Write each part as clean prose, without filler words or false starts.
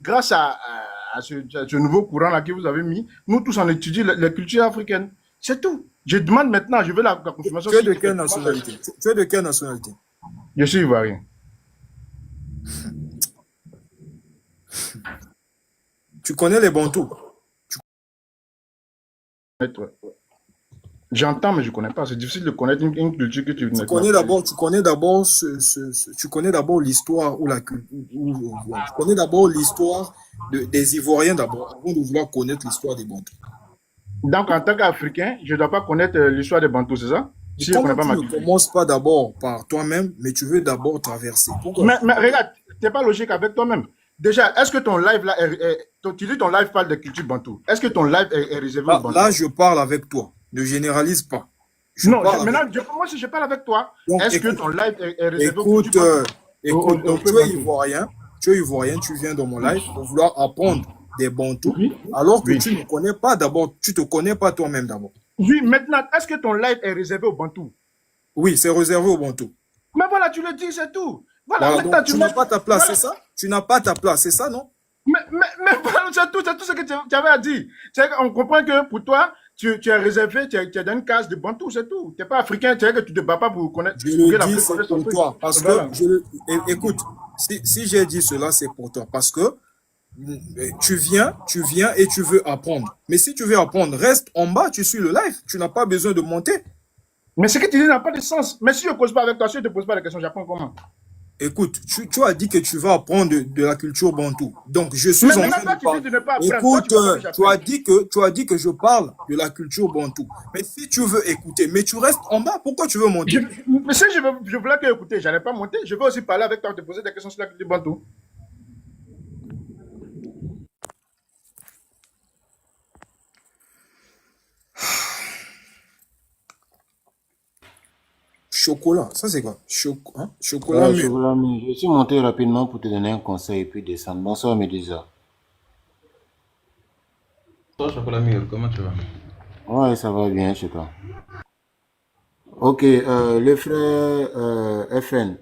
grâce à ce nouveau courant-là que vous avez mis, nous tous, on étudie les cultures africaines. C'est tout. Je demande maintenant, je veux la confirmation. Tu es Si de quelle effectivement, nationalité? Tu es de quelle nationalité? je suis ivoirien. Tu connais les Bantous? J'entends, mais je ne connais pas. C'est difficile de connaître une culture que tu Tu ne connais connais pas. d'abord, tu connais d'abord l'histoire ou la culture. Tu connais d'abord l'histoire des Ivoiriens d'abord, avant de vouloir connaître l'histoire des Bantous. Donc, en tant qu'Africain, je ne dois pas connaître l'histoire des Bantous, c'est ça? Et Si je ne connais comment pas tu ma ne culture. commences pas d'abord par toi-même, mais tu veux d'abord traverser? Pourquoi? Mais regarde, tu n'es pas logique avec toi-même. Déjà, est-ce que ton live là, tu dis ton live parle de culture Bantou? Est-ce que ton live est réservé aux Là, Bantous? je parle avec toi. Ne généralise pas. Je Non, parle avec maintenant, toi. moi, si je parle avec toi, Donc, est-ce que écoute, ton live est réservé aux cultures écoute, Bantou? écoute. Au Donc, peuple Bantou? tu es Ivoirien, tu viens dans mon live pour vouloir apprendre des Bantous, Oui, alors que oui. tu ne connais pas d'abord, tu te connais pas toi-même d'abord. Oui, maintenant, est-ce que ton live est réservé aux Bantous? Oui, c'est réservé aux Bantous. Mais voilà, tu le dis, c'est tout. Voilà, Voilà, maintenant, donc tu tu mets. n'as pas ta place, c'est Voilà. ça? Tu n'as pas ta place, c'est ça, non? Mais voilà, c'est tout ce que tu avais à dire. On comprend que pour toi, tu es réservé, tu es dans une case de Bantou, c'est tout. Tu n'es pas africain, tu sais que tu ne te bats pas pour connaître, Je pour le que dis, l'Afrique c'est connaisse son pour truc. toi. Parce que, Voilà. écoute, si j'ai dit cela, c'est pour toi. Parce que tu viens et tu veux apprendre. Mais si tu veux apprendre, reste en bas, tu suis le live. Tu n'as pas besoin de monter. Mais ce que tu dis n'a pas de sens. Mais si je ne cause pas avec toi, si je ne te pose pas la question, j'apprends comment? Écoute, tu as dit que tu vas apprendre de la culture bantou. Donc, je suis Mais en maintenant, train de toi, tu dis parler. de ne pas apprendre. Toi, tu Écoute, ne veux pas que j'apprenne. tu as dit que je parle de la culture bantou. Mais si tu veux écouter, mais tu restes en bas, pourquoi tu veux monter? Mais si je voulais que écouter, je n'allais pas monter. Je veux aussi parler avec toi, te poser des questions sur la culture Bantou. Chocolat, ça c'est quoi? Chocolat Ouais, mûr. chocolat, mais je suis monté rapidement pour te donner un conseil et puis descendre. Bonsoir, Médusa. Toi, chocolat mûr, comment tu vas? Ouais, ça va bien chez toi. Ok, le frère FN,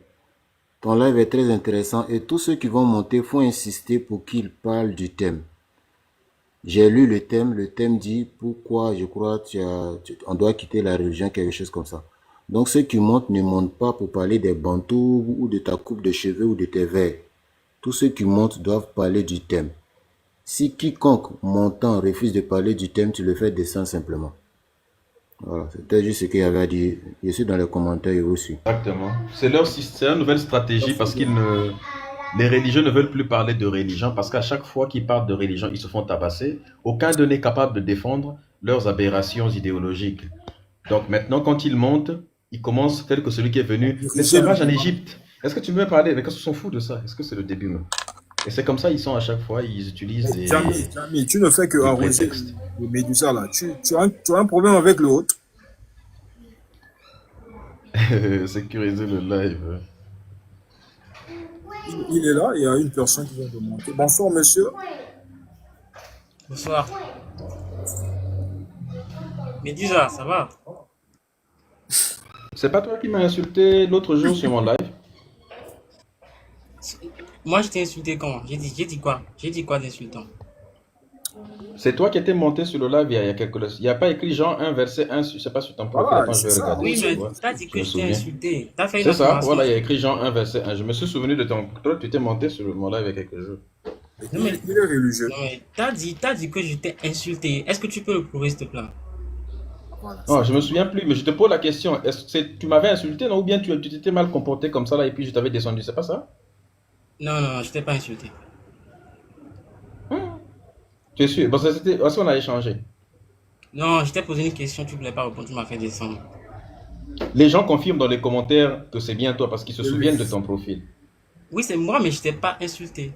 ton live est très intéressant et tous ceux qui vont monter, faut insister pour qu'ils parlent du thème. J'ai lu le thème dit pourquoi je crois on doit quitter la religion, quelque chose comme ça. Donc ceux qui montent ne montent pas pour parler des bantous ou de ta coupe de cheveux ou de tes verres. Tous ceux qui montent doivent parler du thème. Si quiconque montant refuse de parler du thème, tu le fais descendre simplement. Voilà, c'était juste ce qu'il y avait à dire. Je suis dans les commentaires et aussi. Exactement. C'est une nouvelle stratégie parce les religieux ne veulent plus parler de religion parce qu'à chaque fois qu'ils parlent de religion, ils se font tabasser. Aucun d'eux n'est capable de défendre leurs aberrations idéologiques. Donc maintenant, quand ils montent, ils commencent tel que celui qui est venu. L'esclavage en Égypte. Est-ce que tu veux me parler? Mais qu'est-ce qu'ils s'en foutent de ça? Est-ce que c'est le début même? Et c'est comme ça, ils sont à chaque fois, ils utilisent Jamy, tu ne fais que des arroser prétextes. le Médusa là. Tu as un problème avec l'autre. Sécuriser le live. Il est là, il y a une personne qui vient de monter. Bonsoir monsieur. Bonsoir. Médusa, ça va? C'est pas toi qui m'as insulté l'autre jour sur mon live? Moi, je t'ai insulté comment? J'ai dit quoi? J'ai dit quoi d'insultant? C'est toi qui étais monté sur le live il y a quelques... Il n'y a pas écrit genre un verset 1, je sais pas sur ton profil, Voilà, attends, je c'est vais ça. regarder, Oui, tu mais vois. t'as dit Je que me je t'ai souviens. insulté. T'as fait une C'est ça, affirmation. voilà, il y a écrit genre un verset 1. Je me suis souvenu de ton... Toi, tu étais monté sur mon live il y a quelques jours. Non, mais, Il est religieux. non, mais t'as dit que je t'ai insulté. Est-ce que tu peux le prouver, s'il te plaît? Voilà, Non, je me souviens plus, mais je te pose la question. Est-ce que tu m'avais insulté, non? Ou bien tu t'étais mal comporté comme ça là et puis je t'avais descendu, c'est pas ça? Non, non, je t'ai pas insulté. Tu es sûr? Bon, c'était... Est-ce qu'on a échangé? Non, je t'ai posé une question, tu voulais pas répondre, tu m'as fait descendre. Les gens confirment dans les commentaires que c'est bien toi parce qu'ils se Oui. souviennent de ton profil. Oui, c'est moi, mais je t'ai pas insulté.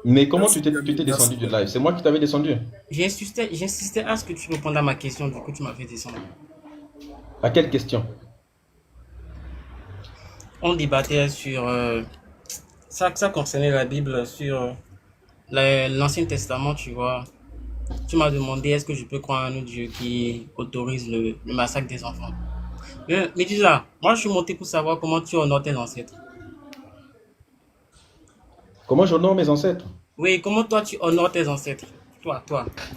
Mais comment Merci, tu Jamy, t'es descendu merci. du live? C'est moi qui t'avais descendu. J'insistais à ce que tu répondes à ma question, du coup, tu m'as fait descendre. À quelle question? On débattait sur... ça concernait la Bible, sur l'Ancien Testament, tu vois. Tu m'as demandé est-ce que je peux croire en un Dieu qui autorise le massacre des enfants. Mais dis là, moi je suis monté pour savoir comment tu honores tes ancêtres. Comment j'honore mes ancêtres? Oui, comment toi tu honores tes ancêtres? Toi,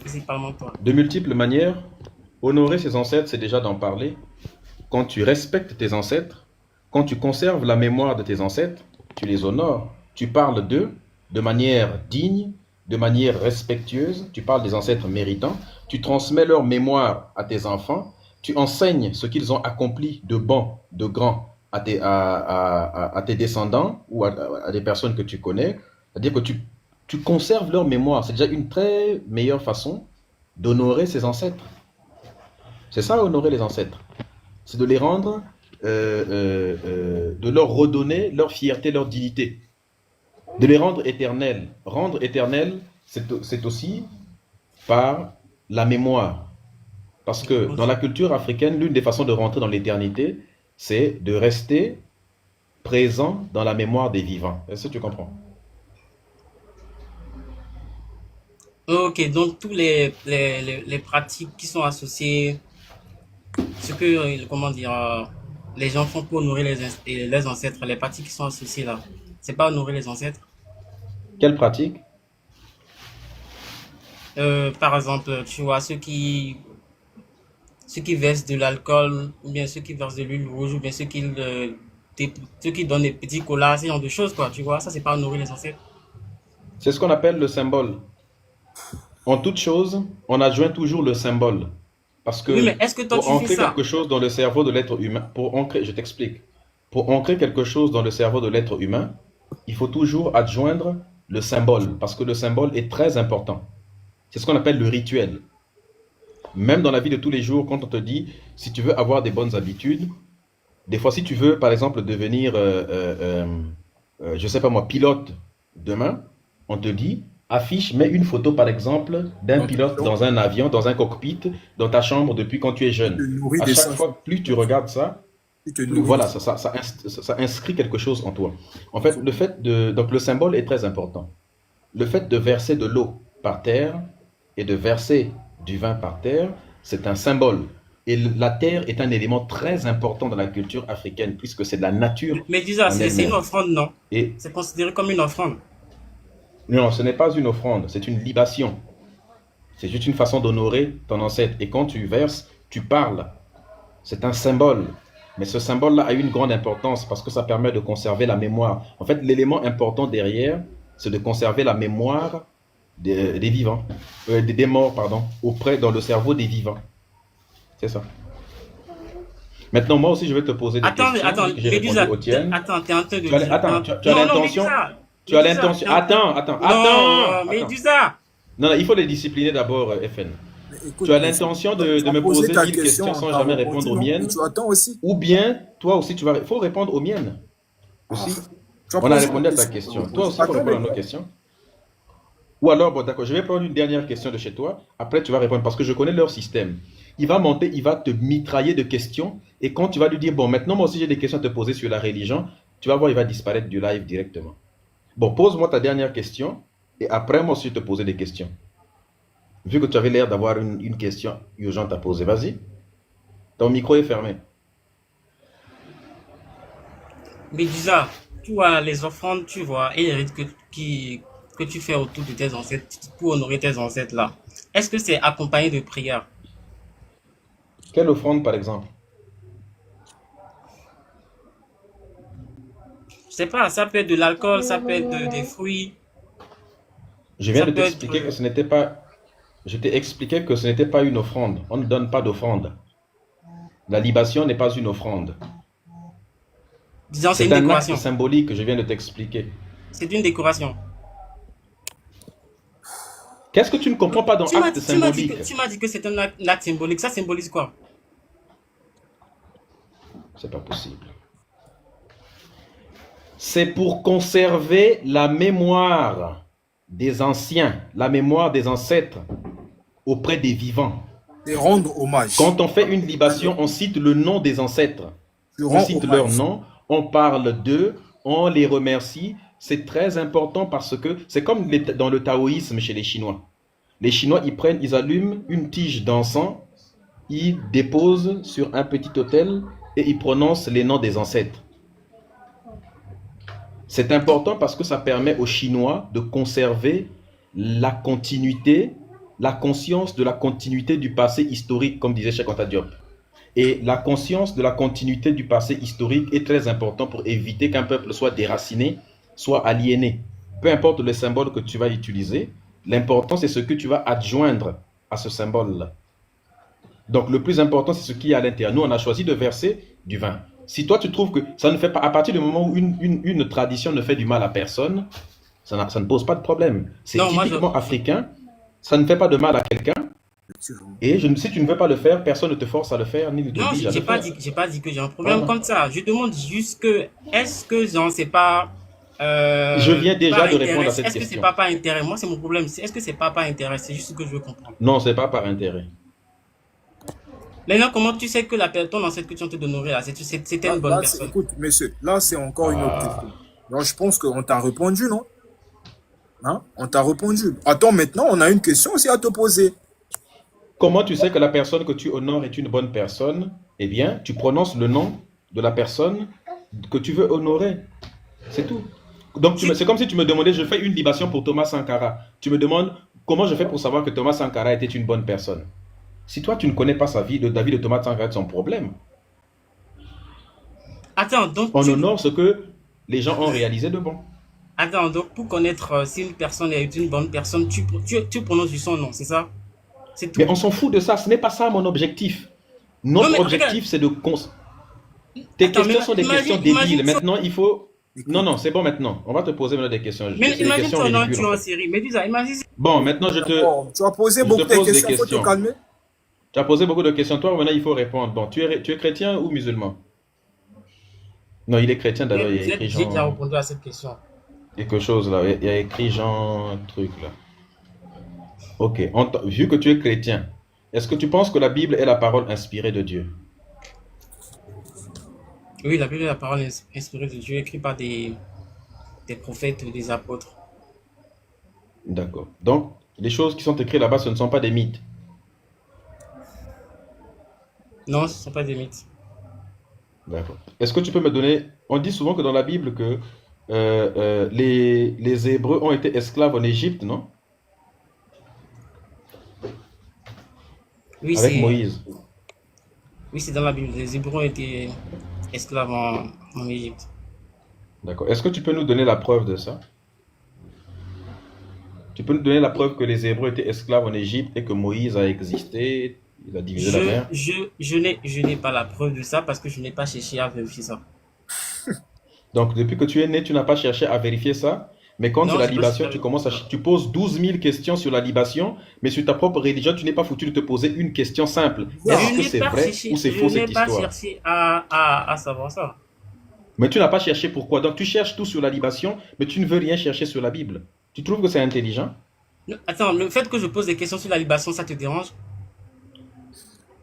principalement toi. De multiples manières. Honorer ses ancêtres, c'est déjà d'en parler. Quand tu respectes tes ancêtres, quand tu conserves la mémoire de tes ancêtres, tu les honores. Tu parles d'eux de manière digne, de manière respectueuse. Tu parles des ancêtres méritants. Tu transmets leur mémoire à tes enfants. Tu enseignes ce qu'ils ont accompli de bon, de grand à tes descendants ou à des personnes que tu connais. C'est-à-dire que tu conserves leur mémoire. C'est déjà une très meilleure façon d'honorer ses ancêtres. C'est ça, honorer les ancêtres. C'est de les rendre, de leur redonner leur fierté, leur dignité. De les rendre éternels. Rendre éternel, c'est aussi par la mémoire. Parce que dans la culture africaine, l'une des façons de rentrer dans l'éternité, c'est de rester présent dans la mémoire des vivants. Est-ce que tu comprends? Ok, donc tous les pratiques qui sont associées, ce que, comment dire, les gens font pour honorer les ancêtres, les pratiques qui sont associées là, c'est pas honorer les ancêtres. Quelle pratique? Par exemple, tu vois, ceux qui versent de l'alcool, ou bien ceux qui versent de l'huile rouge, ou bien ceux qui donnent des petits colas, ce genre de choses, quoi, tu vois, ça c'est pas honorer les ancêtres. C'est ce qu'on appelle le symbole. En toute chose, on adjoint toujours le symbole. Parce Oui, mais que est-ce que toi pour tu fais ancrer ça? quelque chose dans le cerveau de l'être humain, je t'explique. Pour ancrer quelque chose dans le cerveau de l'être humain, il faut toujours adjoindre le symbole, parce que le symbole est très important. C'est ce qu'on appelle le rituel. Même dans la vie de tous les jours, quand on te dit, si tu veux avoir des bonnes habitudes, des fois, si tu veux, par exemple, devenir, je sais pas moi, pilote demain, on te dit, affiche, mets une photo, par exemple, d'un Donc, pilote dans un avion, dans un cockpit, dans ta chambre depuis quand tu es tu te jeune. nourris À de chaque ça. fois, plus tu regardes ça, Tu te nourris de voilà, ça. ça inscrit quelque chose en toi. En fait, donc le symbole est très important. Le fait de verser de l'eau par terre et de verser du vin par terre, c'est un symbole. Et la terre est un élément très important dans la culture africaine, puisque c'est de la nature Mais dis ça, en c'est une elle-même. offrande, non? Et C'est considéré comme une offrande. non, ce n'est pas une offrande, c'est une libation. C'est juste une façon d'honorer ton ancêtre. Et quand tu verses, tu parles. C'est un symbole. Mais ce symbole-là a une grande importance parce que ça permet de conserver la mémoire. En fait, l'élément important derrière, c'est de conserver la mémoire des vivants, des morts, pardon, dans le cerveau des vivants. C'est ça. Maintenant, moi aussi, je vais te poser des questions, Attends, vu que j'ai répondu Médusa, aux tiennes. attends, t'es en train de Tu as, dire. attends, tu as Non, non, l'intention, Médusa, tu as Médusa, l'intention, attends. Médusa. Non, non, il faut les discipliner d'abord, FN. Mais Tu écoute, as mais l'intention tu de as me posé poser ta 1000 question questions en sans t'as jamais répondu, répondre aux non? Et miennes, tu attends aussi. ou bien toi aussi il faut répondre aux miennes Ah, aussi. tu as On a posé répondu une à ta question. question. Toi aussi, il faut répondre à nos questions. Ou alors, bon, d'accord, je vais prendre une dernière question de chez toi. Après, tu vas répondre parce que je connais leur système. Il va monter, il va te mitrailler de questions. Et quand tu vas lui dire, bon, maintenant, moi aussi, j'ai des questions à te poser sur la religion, tu vas voir, il va disparaître du live directement. Bon, pose-moi ta dernière question. Et après, moi aussi, je te poser des questions. Vu que tu avais l'air d'avoir une question urgente à poser, vas-y. Ton micro est fermé. Médusa, tu vois, les offrandes, tu vois, et les rites que tu fais autour de tes ancêtres, pour honorer tes ancêtres là. Est-ce que c'est accompagné de prières? Quelle offrande, par exemple? Je sais pas, ça peut être de l'alcool, ça peut être des fruits, Je viens ça de peut être, t'expliquer que ce n'était pas. Je t'ai expliqué que ce n'était pas une offrande. On ne donne pas d'offrande. La libation n'est pas une offrande. disons, c'est une C'est un acte décoration. symbolique que je viens de t'expliquer. C'est une décoration. Qu'est-ce que tu ne comprends pas dans acte symbolique? Tu m'as dit que c'est un acte symbolique. Ça symbolise quoi? C'est pas possible. C'est pour conserver la mémoire des anciens, la mémoire des ancêtres auprès des vivants. Et rendre hommage. Quand on fait une libation, on cite le nom des ancêtres. Tu On rends cite leur hommage. nom, on parle d'eux, on les remercie. C'est très important parce que c'est comme dans le taoïsme chez les Chinois. Les Chinois, ils allument une tige d'encens, ils déposent sur un petit autel et ils prononcent les noms des ancêtres. C'est important parce que ça permet aux Chinois de conserver la continuité, la conscience de la continuité du passé historique, comme disait Cheikh Anta Diop. Et la conscience de la continuité du passé historique est très important pour éviter qu'un peuple soit déraciné, soit aliéné. Peu importe le symbole que tu vas utiliser, l'important c'est ce que tu vas adjoindre à ce symbole-là. Donc le plus important c'est ce qui est à l'intérieur. Nous on a choisi de verser du vin. Si toi tu trouves que ça ne fait pas, à partir du moment où une tradition ne fait du mal à personne, ça ne pose pas de problème. C'est Non, moi, typiquement africain, ça ne fait pas de mal à quelqu'un. Et si tu ne veux pas le faire, personne ne te force à le faire, ni ne non, t'oblige à le j'ai pas faire. dit, j'ai pas dit que j'ai un problème Voilà. comme ça. Je demande juste que, est-ce que, genre, c'est pas, Je viens déjà par de répondre à intérêt? cette Est-ce que c'est question. pas par intérêt? Moi, c'est mon problème. Est-ce que c'est pas par intérêt? C'est juste ce que je veux comprendre. Non, c'est pas par intérêt. Maintenant, comment tu sais que ton ancêtre que tu te donnerais là, c'était Là, une bonne personne? écoute, monsieur, là, c'est encore une autre Ah. question. Alors, je pense qu'on t'a répondu, non? Hein? On t'a répondu. Attends, maintenant, on a une question aussi à te poser. Comment tu sais que la personne que tu honores est une bonne personne? Eh bien, tu prononces le nom de la personne que tu veux honorer. C'est tout. Donc, c'est comme si tu me demandais, je fais une libation pour Thomas Sankara. Tu me demandes comment je fais pour savoir que Thomas Sankara était une bonne personne. Si toi, tu ne connais pas la vie de Thomas Sankara, c'est son problème. Attends, donc On honore ce que les gens ont réalisé de bon. attends, donc pour connaître si une personne est une bonne personne, tu prononces juste son nom, c'est ça? C'est tout. Mais on s'en fout de ça. Ce n'est pas ça mon objectif. Notre Non, mais objectif, regarde. c'est de... Tes Attends, questions mais sont des questions imagine débiles. ça. Maintenant, il faut... Non, c'est bon maintenant. On va te poser maintenant des questions. Mais C'est des imagine questions ton nom, ridicules, tu es en en fait. série. Mais dis ça, imagine. Bon, maintenant, Bon, tu as posé je beaucoup te de pose des questions, il faut te questions. calmer. Tu as posé beaucoup de questions. Toi, maintenant, il faut répondre. Bon, tu es chrétien ou musulman? Non, il est chrétien d'abord. Il y a écrit J'ai déjà Jean... répondu à cette question. Quelque chose là. Il y a écrit Jean... truc là. Ok. Vu que tu es chrétien, est-ce que tu penses que la Bible est la parole inspirée de Dieu? Oui, la Bible est la parole inspirée de Dieu, écrite par des prophètes ou des apôtres. D'accord. Donc, les choses qui sont écrites là-bas, ce ne sont pas des mythes. Non, ce ne sont pas des mythes. D'accord. Est-ce que tu peux me donner... On dit souvent que dans la Bible que les Hébreux ont été esclaves en Égypte, non? Oui, Avec Moïse. c'est dans la Bible. Les Hébreux ont été esclaves en Égypte. D'accord. Est-ce que tu peux nous donner la preuve de ça? Tu peux nous donner la preuve que les Hébreux étaient esclaves en Égypte et que Moïse a existé, il a divisé la mer? Je n'ai pas la preuve de ça parce que je n'ai pas cherché à vérifier ça. Donc, depuis que tu es né, tu n'as pas cherché à vérifier ça. Mais quand Non, c'est la j'ai pas libation, cherché. tu poses 12 000 questions sur la libation, mais sur ta propre religion, tu n'es pas foutu de te poser une question simple. Est-ce que c'est vrai ou c'est faux Je cette n'ai pas histoire? cherché à savoir ça. Mais tu n'as pas cherché pourquoi. Donc, tu cherches tout sur la libation, mais tu ne veux rien chercher sur la Bible. Tu trouves que c'est intelligent? Non, attends, le fait que je pose des questions sur la libation, ça te dérange?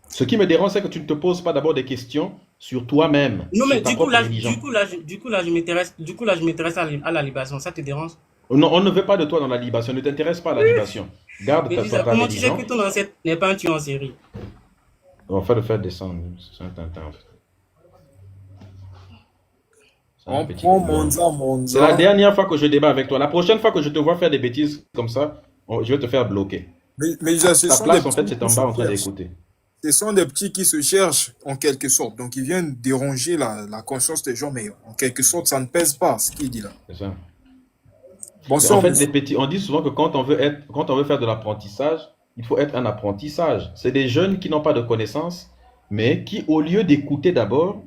Ce qui me dérange, c'est que tu ne te poses pas d'abord des questions sur toi-même, Non, mais sur ta du coup, propre là, religion. je m'intéresse à la libation. Ça te dérange? Non, on ne veut pas de toi dans la libation. Ne t'intéresse pas à la libation. Garde Mais ta, dis ta, ça, ta comment tu sais religion. que ton ancêtre n'est pas un tueur en série? On va le faire descendre. C'est un tintin, en fait. C'est un On petit prend peu. C'est la Monza. dernière fois que je débat avec toi. La prochaine fois que je te vois faire des bêtises comme ça, je vais te faire bloquer. Mais ce Ta sont des place, en fait, petits c'est en qui bas se en train cherchent. d'écouter. Ce sont des petits qui se cherchent, en quelque sorte. Donc, ils viennent déranger la conscience des gens, mais en quelque sorte, ça ne pèse pas, ce qu'il dit là. C'est ça. Mais en Bonsoir, fait, monsieur. les petits, on dit souvent que quand on veut faire de l'apprentissage, il faut être un apprentissage. C'est des jeunes qui n'ont pas de connaissances, mais qui, au lieu d'écouter d'abord,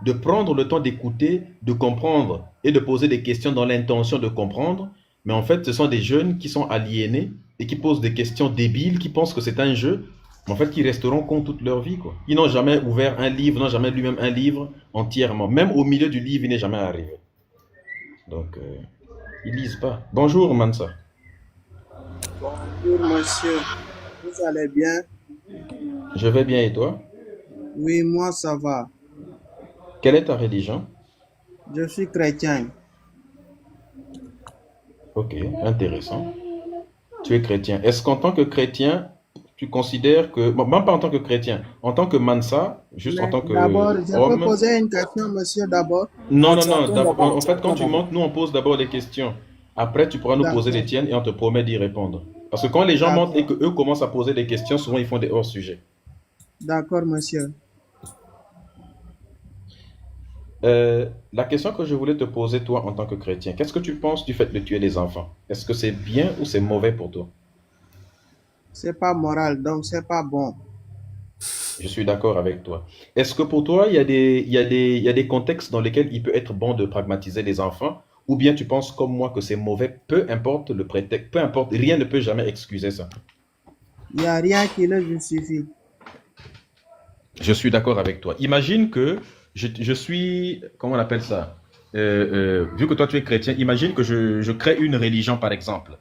de prendre le temps d'écouter, de comprendre et de poser des questions dans l'intention de comprendre, mais en fait, ce sont des jeunes qui sont aliénés et qui posent des questions débiles, qui pensent que c'est un jeu, mais en fait, qui resteront cons toute leur vie, quoi. Ils n'ont jamais ouvert un livre, n'ont jamais lu même un livre entièrement. Même au milieu du livre, il n'est jamais arrivé. Donc, ils lisent pas. Bonjour, Mansa. Bonjour monsieur, vous allez bien? Je vais bien et toi? Oui, moi ça va. Quelle est ta religion? Je suis chrétien. Ok, intéressant. Tu es chrétien. Est-ce qu'en tant que chrétien, tu considères que, bon, même pas en tant que chrétien, en tant que Mansa, juste en Mais tant que d'abord, je peux homme. poser une question, monsieur, d'abord. Non, non, Attends, non. attends d'abord, En fait, quand attends tu d'abord. montes, nous, on pose d'abord les questions. Après, tu pourras nous poser les D'accord, tiennes et on te promet d'y répondre. Parce que quand les gens montent et d'accord, qu'eux commencent à poser des questions, souvent ils font des hors-sujets. d'accord, monsieur. La question que je voulais te poser, toi, en tant que chrétien, qu'est-ce que tu penses du fait de tuer les enfants? Est-ce que c'est bien ou c'est mauvais pour toi? C'est pas moral, donc c'est pas bon. Je suis d'accord avec toi. Est-ce que pour toi, il y a des contextes dans lesquels il peut être bon de pragmatiser les enfants, ou bien tu penses comme moi que c'est mauvais, peu importe le prétexte, peu importe, rien ne peut jamais excuser ça. Il n'y a rien qui le justifie. Je suis d'accord avec toi. Imagine que je suis, comment on appelle ça? Vu que toi tu es chrétien, imagine que je crée une religion par exemple,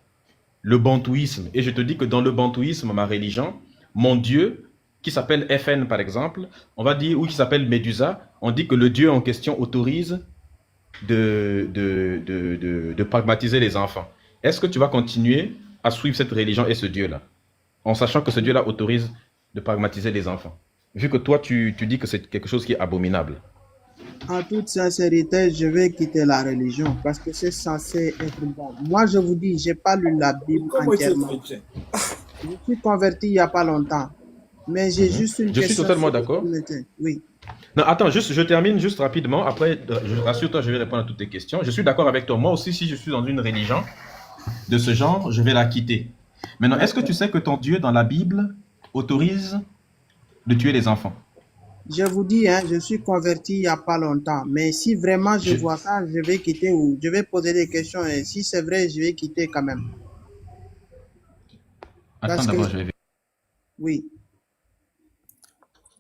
le bantouisme, et je te dis que dans le bantouisme, ma religion, mon Dieu, qui s'appelle FN par exemple, on va dire, ou qui s'appelle Médusa, on dit que le Dieu en question autorise de pragmatiser les enfants. Est-ce que tu vas continuer à suivre cette religion et ce Dieu-là, en sachant que ce Dieu-là autorise de pragmatiser les enfants? Vu que toi, tu dis que c'est quelque chose qui est abominable. En toute sincérité, je vais quitter la religion parce que c'est censé être bon. Moi, je vous dis, j'ai pas lu la Bible Comment tu es entièrement. chrétien? Je suis converti il n'y a pas longtemps. Mais j'ai juste une Je suis question totalement sur le d'accord. communauté. Oui. Non, attends, juste, je termine juste rapidement. Après, rassure-toi, je vais répondre à toutes tes questions. Je suis d'accord avec toi. Moi aussi, si je suis dans une religion de ce genre, je vais la quitter. Maintenant, est-ce que tu sais que ton Dieu, dans la Bible, autorise de tuer les enfants? Je vous dis, hein, je suis converti il n'y a pas longtemps. Mais si vraiment je vois ça, je vais quitter ou je vais poser des questions. Et si c'est vrai, je vais quitter quand même. Attends Parce d'abord, que, je vais. oui.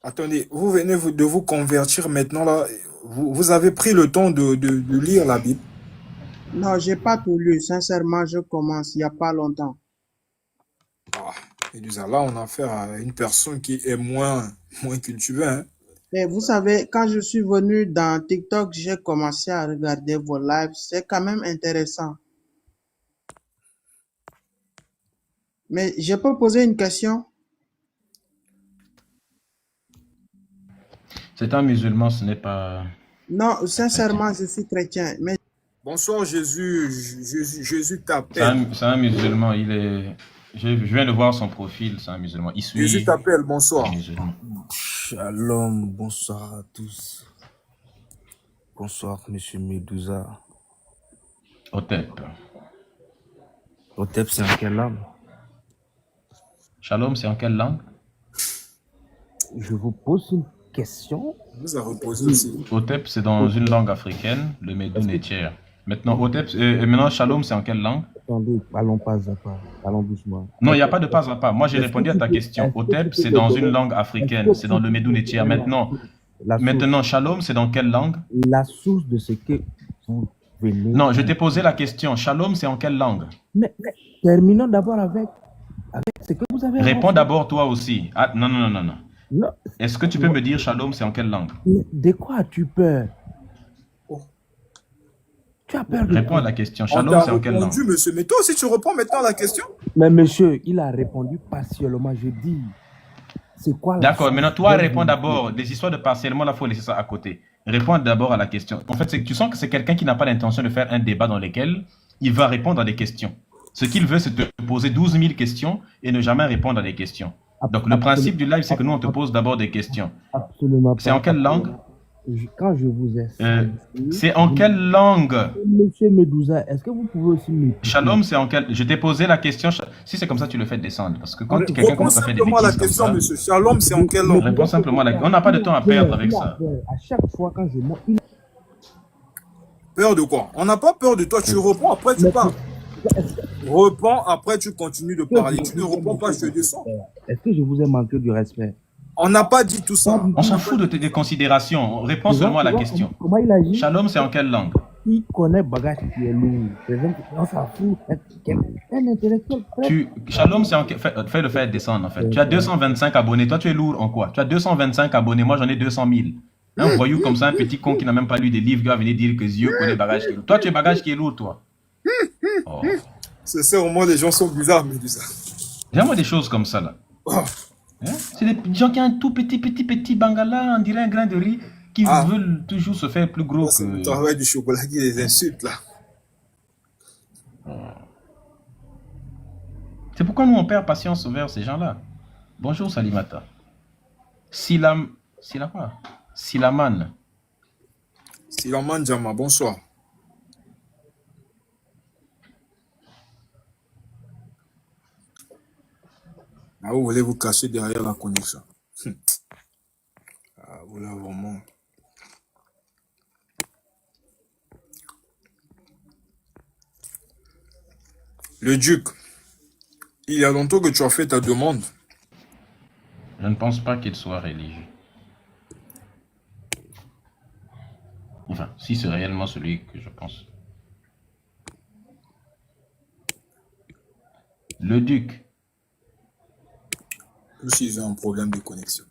Attendez, vous venez de vous convertir maintenant là. Vous avez pris le temps de lire la Bible. Non, j'ai pas tout lu. Sincèrement, je commence il n'y a pas longtemps. Ah, et déjà là, on a affaire à une personne qui est moins cultivée, hein. Mais vous savez, quand je suis venu dans TikTok, j'ai commencé à regarder vos lives. C'est quand même intéressant. Mais je peux poser une question? C'est un musulman, ce n'est pas Non, chrétien. sincèrement, je suis chrétien. Mais Bonsoir Jésus, Jésus C'est t'appelle. un musulman, il est. Je viens de voir son profil, c'est un musulman. Il Jésus suit t'appelle, les bonsoir. musulmans. Shalom, bonsoir à tous. Bonsoir, monsieur Medusa. Hotep. Hotep, c'est en quelle langue? Shalom, c'est en quelle langue? Je vous pose une question. Vous a reposé aussi. Hotep, c'est dans une langue africaine, le Médou Nétier. Maintenant, Hotep, maintenant, Shalom, c'est en quelle langue? Attendez, allons pas à pas. Allons doucement. Non, il n'y a pas de pas à pas. Moi, j'ai Est-ce répondu que à ta tu peux- question. est-ce que Hotep, tu c'est peux dans me une donner- langue est-ce africaine, que c'est dans tu le peux Médou me Nétier. donner Maintenant, maintenant, Shalom, c'est dans quelle langue? la source de ce que vous venez. Non, je t'ai posé la question. Shalom, c'est en quelle langue? Mais terminons d'abord avec ce que vous avez. Réponds d'abord toi aussi. Ah, non, non, non, non, non. Non, Est-ce que tu peux me dire Shalom, c'est en quelle langue? mais de quoi as-tu peur? Tu as peur de Réponds quoi? à la question. On Shalom, t'a c'est en quelle langue? répondu, monsieur. Mais toi aussi, tu réponds maintenant à la question? Mais monsieur, il a répondu partiellement. Je dis, c'est quoi la D'accord, source? maintenant toi, Donc, réponds d'abord. Des histoires de partiellement, là, il faut laisser ça à côté. Réponds d'abord à la question. En fait, c'est que tu sens que c'est quelqu'un qui n'a pas l'intention de faire un débat dans lequel il va répondre à des questions. Ce qu'il veut, c'est te poser 12 000 questions et ne jamais répondre à des questions. Donc, le principe du live, c'est que nous, on te pose d'abord des questions. Absolument pas. C'est en quelle langue? Quand je vous ai C'est en quelle langue? Monsieur Medusa, est-ce que vous pouvez aussi me... Shalom, c'est en quelle... Je t'ai posé la question. Si c'est comme ça, tu le fais descendre. Parce que quand quelqu'un Réponds commence à faire des simplement à la bêtises comme question, ça... monsieur. Shalom, c'est en quelle langue? Réponds simplement à la... On n'a pas de temps à perdre avec ça. À chaque fois quand je monte, il... Peur de quoi? On n'a pas peur de toi. Tu réponds, après tu parles. Réponds, après tu continues de parler. Tu ne réponds pas, je te descends. Est-ce que je vous ai manqué du respect? On n'a pas dit tout ça. On s'en fout de tes considérations. Réponds seulement à la question. Comment il agit? Shalom, c'est en quelle langue? Il connaît bagage qui est lourd. Par exemple, on s'en fout. Un intellectuel. Shalom, c'est en... Fais le faire descendre, en fait. Tu as 225 abonnés. Toi, tu es lourd en quoi? Tu as 225 abonnés. Moi, j'en ai 200 000. Un voyou comme ça, un petit con qui n'a même pas lu des livres, qui va venir dire que Dieu connaît bagage qui est lourd. Toi, tu es bagage qui est lourd, toi. Oh. C'est ça, au moins les gens sont bizarres, mais ça. J'aime des choses comme ça, là. Hein? C'est des gens qui ont un tout petit bangala, on dirait un grain de riz, qui Ah, veulent toujours se faire plus gros ça, c'est le que... travail du chocolat qui les insulte, là. C'est pourquoi nous, on perd patience envers ces gens-là. Bonjour Salimata. Silaman. Silaman Jama, bonsoir. Ah, vous voulez vous cacher derrière la connexion. Ah, vous là, vraiment. Le duc, il y a longtemps que tu as fait ta demande. Je ne pense pas qu'il soit religieux. Enfin, si c'est réellement celui que je pense. Le duc. Ou s'ils ont un problème de connexion.